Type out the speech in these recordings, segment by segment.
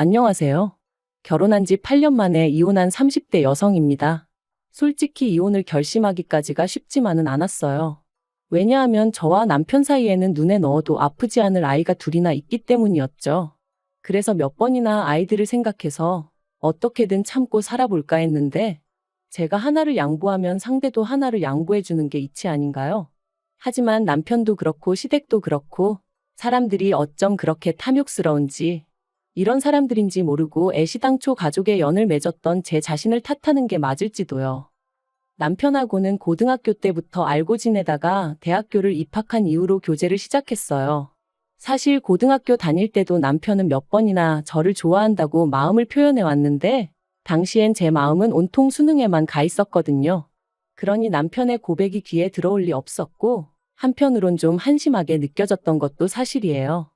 안녕하세요. 결혼한 지 8년 만에 이혼한 30대 여성입니다. 솔직히 이혼을 결심하기까지가 쉽지만은 않았어요. 왜냐하면 저와 남편 사이에는 눈에 넣어도 아프지 않을 아이가 둘이나 있기 때문이었죠. 그래서 몇 번이나 아이들을 생각해서 어떻게든 참고 살아볼까 했는데 제가 하나를 양보하면 상대도 하나를 양보해주는 게 이치 아닌가요? 하지만 남편도 그렇고 시댁도 그렇고 사람들이 어쩜 그렇게 탐욕스러운지 이런 사람들인지 모르고 애시당초 가족의 연을 맺었던 제 자신을 탓하는 게 맞을지도요. 남편하고는 고등학교 때부터 알고 지내다가 대학교를 입학한 이후로 교제를 시작했어요. 사실 고등학교 다닐 때도 남편은 몇 번이나 저를 좋아한다고 마음을 표현해 왔는데 당시엔 제 마음은 온통 수능에만 가 있었거든요. 그러니 남편의 고백이 귀에 들어올 리 없었고 한편으론 좀 한심하게 느껴졌던 것도 사실이에요.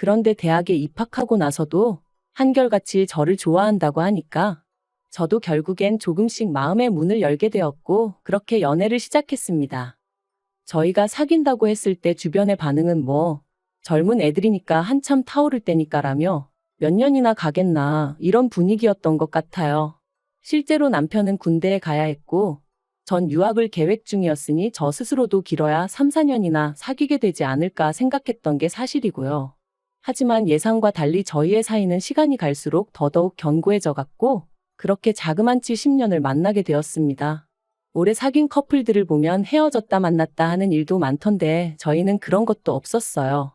그런데 대학에 입학하고 나서도 한결같이 저를 좋아한다고 하니까 저도 결국엔 조금씩 마음의 문을 열게 되었고 그렇게 연애를 시작했습니다. 저희가 사귄다고 했을 때 주변의 반응은 뭐 젊은 애들이니까 한참 타오를 때니까라며 몇 년이나 가겠나 이런 분위기였던 것 같아요. 실제로 남편은 군대에 가야 했고 전 유학을 계획 중이었으니 저 스스로도 길어야 3, 4년이나 사귀게 되지 않을까 생각했던 게 사실이고요. 하지만 예상과 달리 저희의 사이는 시간이 갈수록 더더욱 견고해져 갔고 그렇게 자그만치 10년을 만나게 되었습니다. 오래 사귄 커플들을 보면 헤어졌다 만났다 하는 일도 많던데 저희는 그런 것도 없었어요.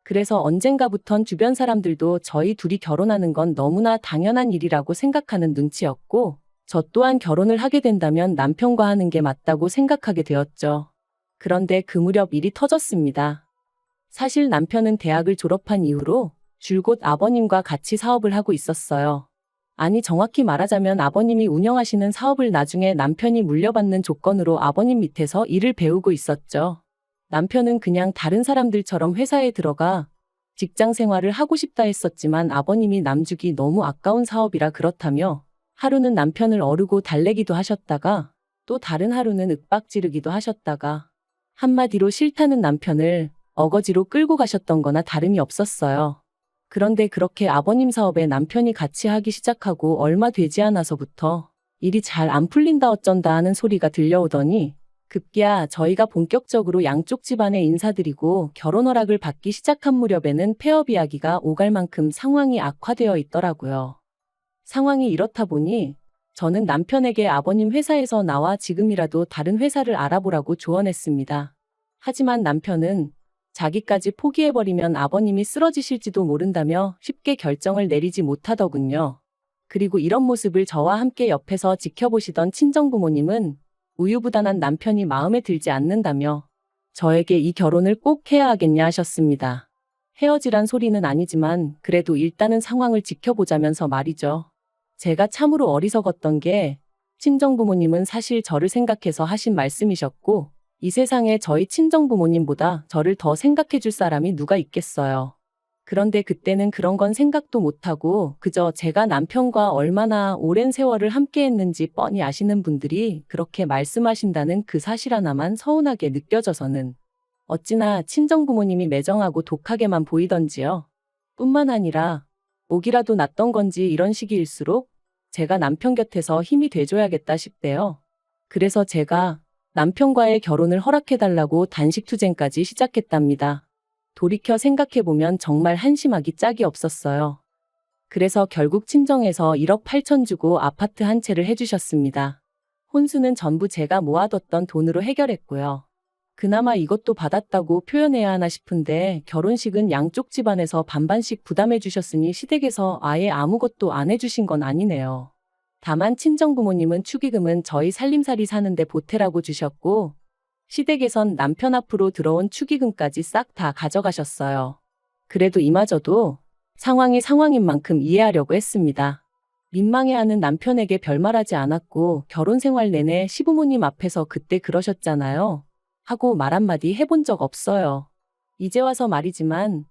그래서 언젠가부턴 주변 사람들도 저희 둘이 결혼하는 건 너무나 당연한 일이라고 생각하는 눈치였고 저 또한 결혼을 하게 된다면 남편과 하는 게 맞다고 생각하게 되었죠. 그런데 그 무렵 일이 터졌습니다. 사실 남편은 대학을 졸업한 이후로 줄곧 아버님과 같이 사업을 하고 있었어요. 아니 정확히 말하자면 아버님이 운영하시는 사업을 나중에 남편이 물려받는 조건으로 아버님 밑에서 일을 배우고 있었죠. 남편은 그냥 다른 사람들처럼 회사에 들어가 직장 생활을 하고 싶다 했었지만 아버님이 남주기 너무 아까운 사업이라 그렇다며 하루는 남편을 어르고 달래기도 하셨다가 또 다른 하루는 윽박지르기도 하셨다가 한마디로 싫다는 남편을 어거지로 끌고 가셨던 거나 다름이 없었어요. 그런데 그렇게 아버님 사업에 남편이 같이 하기 시작하고 얼마 되지 않아서부터 일이 잘 안 풀린다 어쩐다 하는 소리가 들려오더니 급기야 저희가 본격적으로 양쪽 집안에 인사드리고 결혼 허락을 받기 시작한 무렵에는 폐업 이야기가 오갈 만큼 상황이 악화되어 있더라고요. 상황이 이렇다 보니 저는 남편에게 아버님 회사에서 나와 지금이라도 다른 회사를 알아보라고 조언했습니다. 하지만 남편은 자기까지 포기해버리면 아버님이 쓰러지실지도 모른다며 쉽게 결정을 내리지 못하더군요. 그리고 이런 모습을 저와 함께 옆에서 지켜보시던 친정부모님은 우유부단한 남편이 마음에 들지 않는다며 저에게 이 결혼을 꼭 해야 하겠냐 하셨습니다. 헤어지란 소리는 아니지만 그래도 일단은 상황을 지켜보자면서 말이죠. 제가 참으로 어리석었던 게 친정부모님은 사실 저를 생각해서 하신 말씀이셨고 이 세상에 저희 친정부모님보다 저를 더 생각해 줄 사람이 누가 있겠어요. 그런데 그때는 그런 건 생각도 못하고 그저 제가 남편과 얼마나 오랜 세월을 함께 했는지 뻔히 아시는 분들이 그렇게 말씀하신다는 그 사실 하나만 서운하게 느껴져서는 어찌나 친정부모님이 매정하고 독하게만 보이던지요. 뿐만 아니라 목이라도 났던 건지 이런 시기일수록 제가 남편 곁에서 힘이 돼줘야겠다 싶대요. 그래서 제가 남편과의 결혼을 허락해달라고 단식투쟁까지 시작했답니다. 돌이켜 생각해보면 정말 한심하기 짝이 없었어요. 그래서 결국 친정에서 1억 8천 주고 아파트 한 채를 해주셨습니다. 혼수는 전부 제가 모아뒀던 돈으로 해결했고요. 그나마 이것도 받았다고 표현해야 하나 싶은데 결혼식은 양쪽 집안에서 반반씩 부담해 주셨으니 시댁에서 아예 아무것도 안 해주신 건 아니네요. 다만 친정부모님은 축의금은 저희 살림살이 사는데 보태라고 주셨고 시댁에선 남편 앞으로 들어온 축의금까지 싹 다 가져가셨어요. 그래도 이마저도 상황이 상황인 만큼 이해하려고 했습니다. 민망해하는 남편에게 별말하지 않았고 결혼 생활 내내 시부모님 앞에서 그때 그러셨잖아요. 하고 말 한마디 해본 적 없어요. 이제 와서 말이지만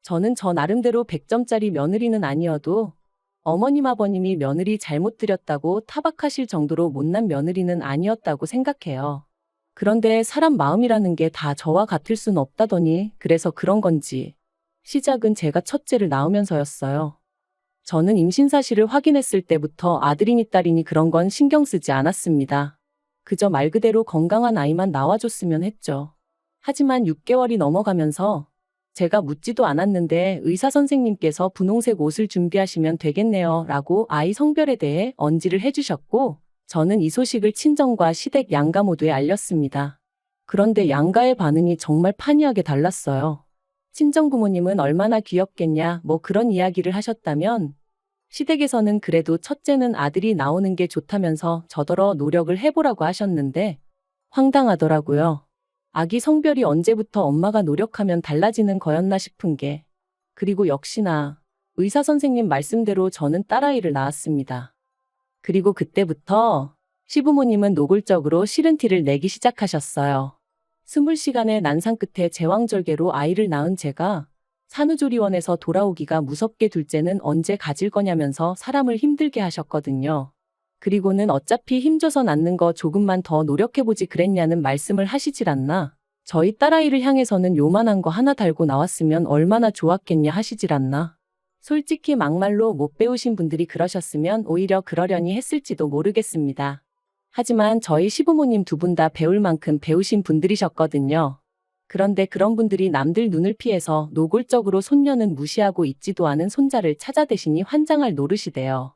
저는 저 나름대로 100점짜리 며느리는 아니어도 어머님 아버님이 며느리 잘못 들였다고 타박하실 정도로 못난 며느리는 아니었다고 생각해요. 그런데 사람 마음이라는 게 다 저와 같을 순 없다더니 그래서 그런 건지 시작은 제가 첫째를 낳으면서였어요. 저는 임신 사실을 확인했을 때부터 아들이니 딸이니 그런 건 신경 쓰지 않았습니다. 그저 말 그대로 건강한 아이만 나와줬으면 했죠. 하지만 6개월이 넘어가면서 제가 묻지도 않았는데 의사 선생님께서 분홍색 옷을 준비하시면 되겠네요 라고 아이 성별에 대해 언지를 해주셨고, 저는 이 소식을 친정과 시댁 양가 모두에 알렸습니다. 그런데 양가의 반응이 정말 판이하게 달랐어요. 친정 부모님은 얼마나 귀엽겠냐 뭐 그런 이야기를 하셨다면, 시댁에서는 그래도 첫째는 아들이 나오는 게 좋다면서 저더러 노력을 해보라고 하셨는데 황당하더라고요. 아기 성별이 언제부터 엄마가 노력하면 달라지는 거였나 싶은 게. 그리고 역시나 의사 선생님 말씀대로 저는 딸아이를 낳았습니다. 그리고 그때부터 시부모님은 노골적으로 싫은 티를 내기 시작하셨어요. 20시간의 난상 끝에 제왕절개로 아이를 낳은 제가 산후조리원에서 돌아오기가 무섭게 둘째는 언제 가질 거냐면서 사람을 힘들게 하셨거든요. 그리고는 어차피 힘줘서 낳는 거 조금만 더 노력해보지 그랬냐는 말씀을 하시질 않나. 저희 딸아이를 향해서는 요만한 거 하나 달고 나왔으면 얼마나 좋았겠냐 하시질 않나. 솔직히 막말로 못 배우신 분들이 그러셨으면 오히려 그러려니 했을지도 모르겠습니다. 하지만 저희 시부모님 두 분 다 배울 만큼 배우신 분들이셨거든요. 그런데 그런 분들이 남들 눈을 피해서 노골적으로 손녀는 무시하고 있지도 않은 손자를 찾아대시니 환장할 노릇이대요.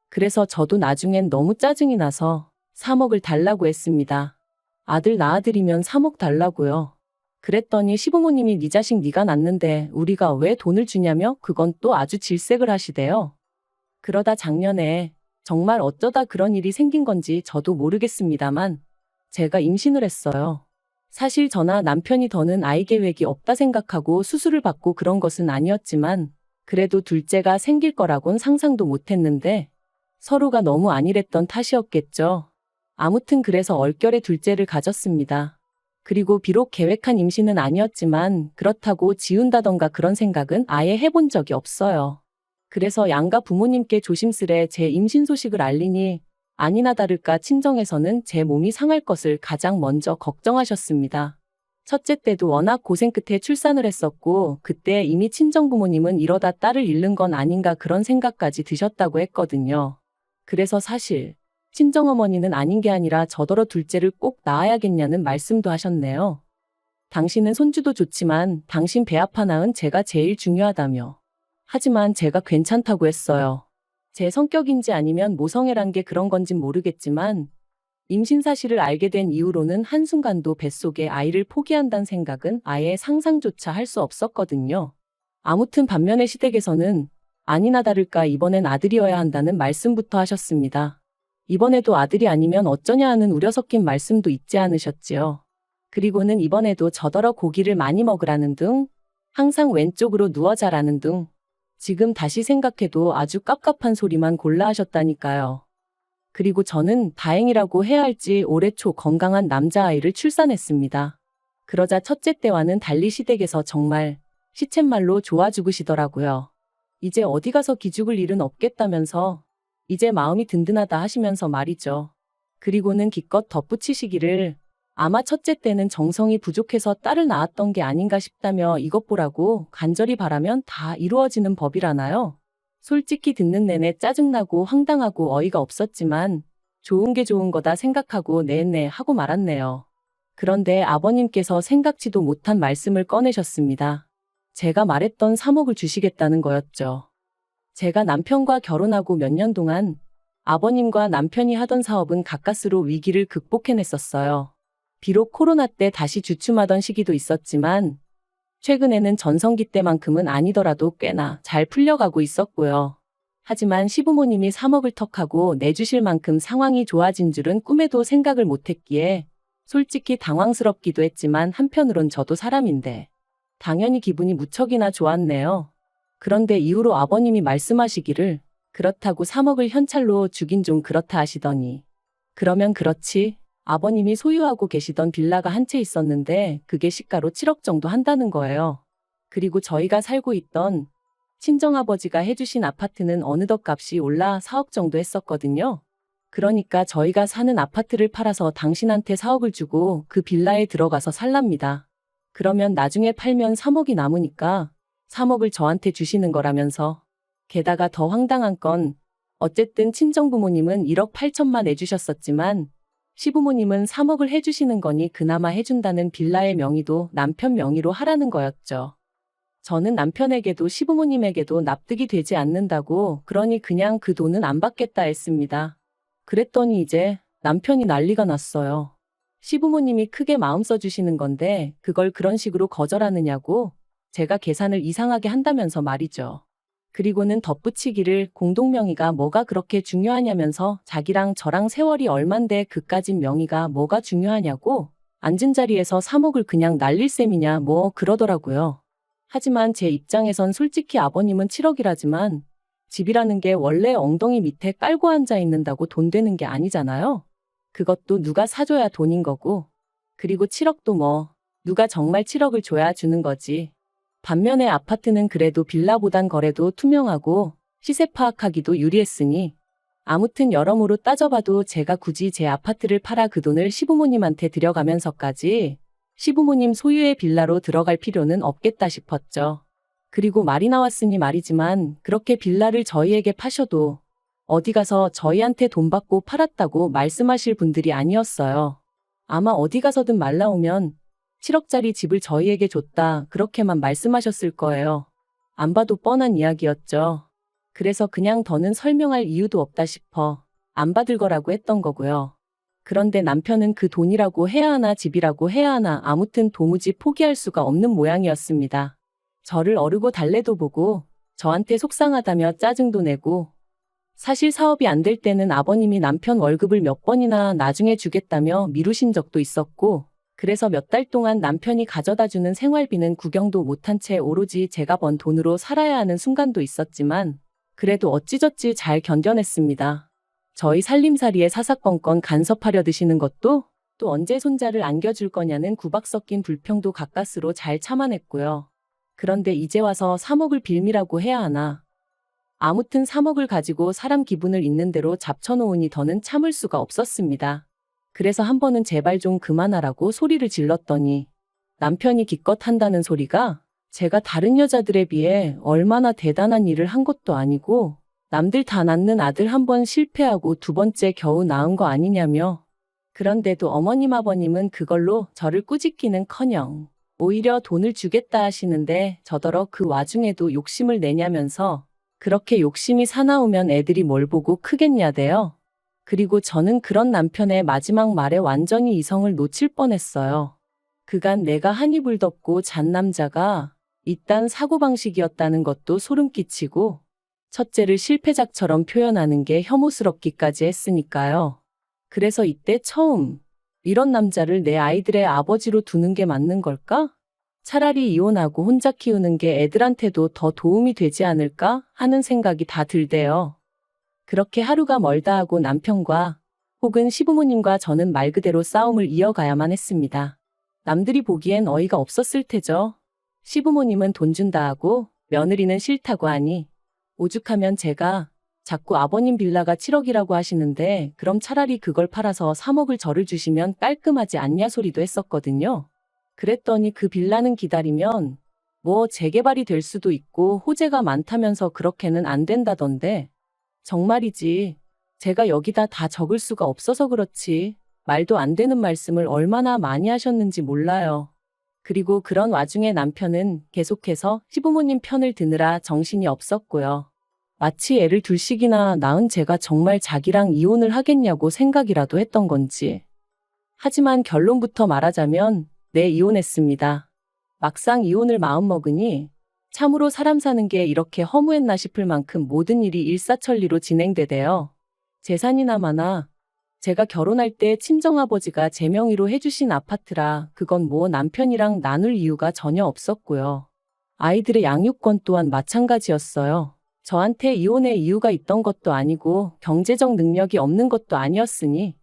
그래서 저도 나중엔 너무 짜증이 나서 3억을 달라고 했습니다. 아들 낳아드리면 3억 달라고요. 그랬더니 시부모님이 네 자식 네가 낳는데 우리가 왜 돈을 주냐며 그건 또 아주 질색을 하시대요. 그러다 작년에 정말 어쩌다 그런 일이 생긴 건지 저도 모르겠습니다만 제가 임신을 했어요. 사실 저나 남편이 더는 아이 계획이 없다 생각하고 수술을 받고 그런 것은 아니었지만 그래도 둘째가 생길 거라곤 상상도 못했는데 서로가 너무 안일했던 탓이었겠죠. 아무튼 그래서 얼결에 둘째를 가졌습니다. 그리고 비록 계획한 임신은 아니었지만 그렇다고 지운다던가 그런 생각은 아예 해본 적이 없어요. 그래서 양가 부모님께 조심스레 제 임신 소식을 알리니 아니나 다를까 친정에서는 제 몸이 상할 것을 가장 먼저 걱정하셨습니다. 첫째 때도 워낙 고생 끝에 출산을 했었고 그때 이미 친정 부모님은 이러다 딸을 잃는 건 아닌가 그런 생각까지 드셨다고 했거든요. 그래서 사실 친정어머니는 아닌 게 아니라 저더러 둘째를 꼭 낳아야겠냐는 말씀도 하셨네요. 당신은 손주도 좋지만 당신 배 아파 낳은 제가 제일 중요하다며. 하지만 제가 괜찮다고 했어요. 제 성격인지 아니면 모성애란 게 그런 건진 모르겠지만 임신 사실을 알게 된 이후로는 한순간도 뱃속에 아이를 포기한다는 생각은 아예 상상조차 할 수 없었거든요. 아무튼 반면에 시댁에서는 아니나 다를까 이번엔 아들이어야 한다는 말씀부터 하셨습니다. 이번에도 아들이 아니면 어쩌냐 하는 우려 섞인 말씀도 잊지 않으셨지요. 그리고는 이번에도 저더러 고기를 많이 먹으라는 등 항상 왼쪽으로 누워 자라는 등 지금 다시 생각해도 아주 깝깝한 소리만 골라 하셨다니까요. 그리고 저는 다행이라고 해야 할지 올해 초 건강한 남자아이를 출산했습니다. 그러자 첫째 때와는 달리 시댁에서 정말 시쳇말로 좋아 죽으시더라고요. 이제 어디 가서 기죽을 일은 없겠다면서 이제 마음이 든든하다 하시면서 말이죠. 그리고는 기껏 덧붙이시기를 아마 첫째 때는 정성이 부족해서 딸을 낳았던 게 아닌가 싶다며 이것 보라고 간절히 바라면 다 이루어지는 법이라나요? 솔직히 듣는 내내 짜증나고 황당하고 어이가 없었지만 좋은 게 좋은 거다 생각하고 네네 하고 말았네요. 그런데 아버님께서 생각지도 못한 말씀을 꺼내셨습니다. 제가 말했던 3억을 주시겠다는 거였죠. 제가 남편과 결혼하고 몇 년 동안 아버님과 남편이 하던 사업은 가까스로 위기를 극복해냈었어요. 비록 코로나 때 다시 주춤하던 시기도 있었지만 최근에는 전성기 때만큼은 아니더라도 꽤나 잘 풀려가고 있었고요. 하지만 시부모님이 3억을 턱하고 내주실 만큼 상황이 좋아진 줄은 꿈에도 생각을 못했기에 솔직히 당황스럽기도 했지만 한편으론 저도 사람인데 당연히 기분이 무척이나 좋았네요. 그런데 이후로 아버님이 말씀하시기를 그렇다고 3억을 현찰로 주긴 좀 그렇다 하시더니 그러면 그렇지. 아버님이 소유하고 계시던 빌라가 한 채 있었는데 그게 시가로 7억 정도 한다는 거예요. 그리고 저희가 살고 있던 친정아버지가 해주신 아파트는 어느덧 값이 올라 4억 정도 했었거든요. 그러니까 저희가 사는 아파트를 팔아서 당신한테 4억을 주고 그 빌라에 들어가서 살랍니다. 그러면 나중에 팔면 3억이 남으니까 3억을 저한테 주시는 거라면서 게다가 더 황당한 건 어쨌든 친정부모님은 1억 8천만 내주셨었지만 시부모님은 3억을 해주시는 거니 그나마 해준다는 빌라의 명의도 남편 명의로 하라는 거였죠. 저는 남편에게도 시부모님에게도 납득이 되지 않는다고 그러니 그냥 그 돈은 안 받겠다 했습니다. 그랬더니 이제 남편이 난리가 났어요. 시부모님이 크게 마음 써주시는 건데 그걸 그런 식으로 거절하느냐고 제가 계산을 이상하게 한다면서 말이죠. 그리고는 덧붙이기를 공동명의가 뭐가 그렇게 중요하냐면서 자기랑 저랑 세월이 얼만데 그까진 명의가 뭐가 중요하냐고 앉은 자리에서 3억을 그냥 날릴 셈이냐 뭐 그러더라고요. 하지만 제 입장에선 솔직히 아버님은 7억이라지만 집이라는 게 원래 엉덩이 밑에 깔고 앉아 있는다고 돈 되는 게 아니잖아요. 그것도 누가 사줘야 돈인 거고. 그리고 7억도 뭐 누가 정말 7억을 줘야 주는 거지. 반면에 아파트는 그래도 빌라보단 거래도 투명하고 시세 파악하기도 유리했으니 아무튼 여러모로 따져봐도 제가 굳이 제 아파트를 팔아 그 돈을 시부모님한테 들여가면서까지 시부모님 소유의 빌라로 들어갈 필요는 없겠다 싶었죠. 그리고 말이 나왔으니 말이지만 그렇게 빌라를 저희에게 파셔도 어디 가서 저희한테 돈 받고 팔았다고 말씀하실 분들이 아니었어요. 아마 어디 가서든 말 나오면 7억짜리 집을 저희에게 줬다 그렇게만 말씀하셨을 거예요. 안 봐도 뻔한 이야기였죠. 그래서 그냥 더는 설명할 이유도 없다 싶어 안 받을 거라고 했던 거고요. 그런데 남편은 그 돈이라고 해야 하나 집이라고 해야 하나 아무튼 도무지 포기할 수가 없는 모양이었습니다. 저를 어르고 달래도 보고 저한테 속상하다며 짜증도 내고 사실 사업이 안 될 때는 아버님이 남편 월급을 몇 번이나 나중에 주겠다며 미루신 적도 있었고 그래서 몇 달 동안 남편이 가져다주는 생활비는 구경도 못한 채 오로지 제가 번 돈으로 살아야 하는 순간도 있었지만 그래도 어찌저찌 잘 견뎌냈습니다. 저희 살림살이에 사사건건 간섭하려 드시는 것도 또 언제 손자를 안겨줄 거냐는 구박 섞인 불평도 가까스로 잘 참아냈고요. 그런데 이제 와서 3억을 빌미라고 해야 하나. 아무튼 3억을 가지고 사람 기분을 있는 대로 잡쳐놓으니 더는 참을 수가 없었습니다. 그래서 한 번은 제발 좀 그만하라고 소리를 질렀더니 남편이 기껏 한다는 소리가 제가 다른 여자들에 비해 얼마나 대단한 일을 한 것도 아니고 남들 다 낳는 아들 한 번 실패하고 두 번째 겨우 낳은 거 아니냐며. 그런데도 어머님 아버님은 그걸로 저를 꾸짖기는커녕 오히려 돈을 주겠다 하시는데 저더러 그 와중에도 욕심을 내냐면서 그렇게 욕심이 사나우면 애들이 뭘 보고 크겠냐대요. 그리고 저는 그런 남편의 마지막 말에 완전히 이성을 놓칠 뻔했어요. 그간 내가 한 이불 덮고 잔 남자가 이딴 사고방식이었다는 것도 소름 끼치고 첫째를 실패작처럼 표현하는 게 혐오스럽기까지 했으니까요. 그래서 이때 처음 이런 남자를 내 아이들의 아버지로 두는 게 맞는 걸까? 차라리 이혼하고 혼자 키우는 게 애들한테도 더 도움이 되지 않을까 하는 생각이 다 들대요. 그렇게 하루가 멀다 하고 남편과 혹은 시부모님과 저는 말 그대로 싸움을 이어가야만 했습니다. 남들이 보기엔 어이가 없었을 테죠. 시부모님은 돈 준다 하고 며느리는 싫다고 하니 오죽하면 제가 자꾸 아버님 빌라가 7억이라고 하시는데 그럼 차라리 그걸 팔아서 3억을 저를 주시면 깔끔하지 않냐 소리도 했었거든요. 그랬더니 그 빌라는 기다리면 뭐 재개발이 될 수도 있고 호재가 많다면서 그렇게는 안 된다던데 정말이지 제가 여기다 다 적을 수가 없어서 그렇지 말도 안 되는 말씀을 얼마나 많이 하셨는지 몰라요. 그리고 그런 와중에 남편은 계속해서 시부모님 편을 드느라 정신이 없었고요. 마치 애를 둘씩이나 낳은 제가 정말 자기랑 이혼을 하겠냐고 생각이라도 했던 건지. 하지만 결론부터 말하자면 네, 이혼했습니다. 막상 이혼을 마음먹으니 참으로 사람 사는 게 이렇게 허무했나 싶을 만큼 모든 일이 일사천리로 진행되대요. 재산이나 마나 제가 결혼할 때 친정아버지가 제 명의로 해주신 아파트라 그건 뭐 남편이랑 나눌 이유가 전혀 없었고요. 아이들의 양육권 또한 마찬가지였어요. 저한테 이혼의 이유가 있던 것도 아니고 경제적 능력이 없는 것도 아니었으니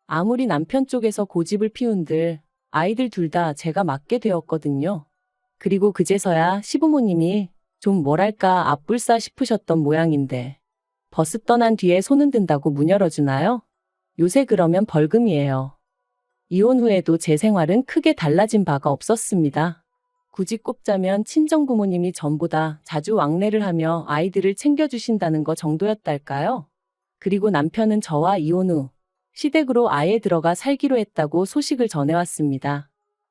아무리 남편 쪽에서 고집을 피운들 아이들 둘 다 제가 맡게 되었거든요. 그리고 그제서야 시부모님이 좀 뭐랄까 앞불싸 싶으셨던 모양인데 버스 떠난 뒤에 손은 든다고 문 열어주나요? 요새 그러면 벌금이에요. 이혼 후에도 제 생활은 크게 달라진 바가 없었습니다. 굳이 꼽자면 친정부모님이 전보다 자주 왕래를 하며 아이들을 챙겨주신다는 거 정도였달까요? 그리고 남편은 저와 이혼 후 시댁으로 아예 들어가 살기로 했다고 소식을 전해왔습니다.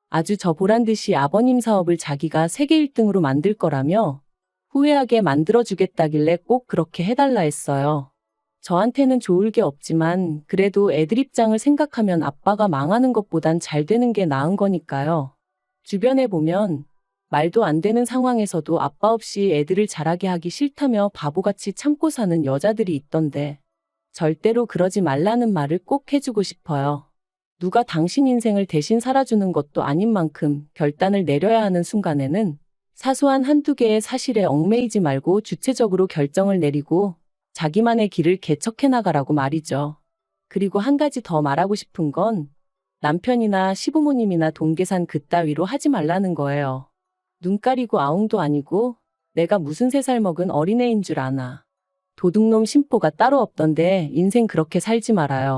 아주 저 보란듯이 아버님 사업을 자기가 세계 1등으로 만들 거라며 후회하게 만들어주겠다길래 꼭 그렇게 해달라 했어요. 저한테는 좋을 게 없지만 그래도 애들 입장을 생각하면 아빠가 망하는 것보단 잘 되는 게 나은 거니까요. 주변에 보면 말도 안 되는 상황에서도 아빠 없이 애들을 자라게 하기 싫다며 바보같이 참고 사는 여자들이 있던데 절대로 그러지 말라는 말을 꼭 해주고 싶어요. 누가 당신 인생을 대신 살아주는 것도 아닌 만큼 결단을 내려야 하는 순간에는 사소한 한두 개의 사실에 얽매이지 말고 주체적으로 결정을 내리고 자기만의 길을 개척해 나가라고 말이죠. 그리고 한 가지 더 말하고 싶은 건 남편이나 시부모님이나 돈계산 그따위로 하지 말라는 거예요. 눈 가리고 아웅도 아니고 내가 무슨 3살 먹은 어린애인 줄 아나. 도둑놈 심보가 따로 없던데 인생 그렇게 살지 말아요.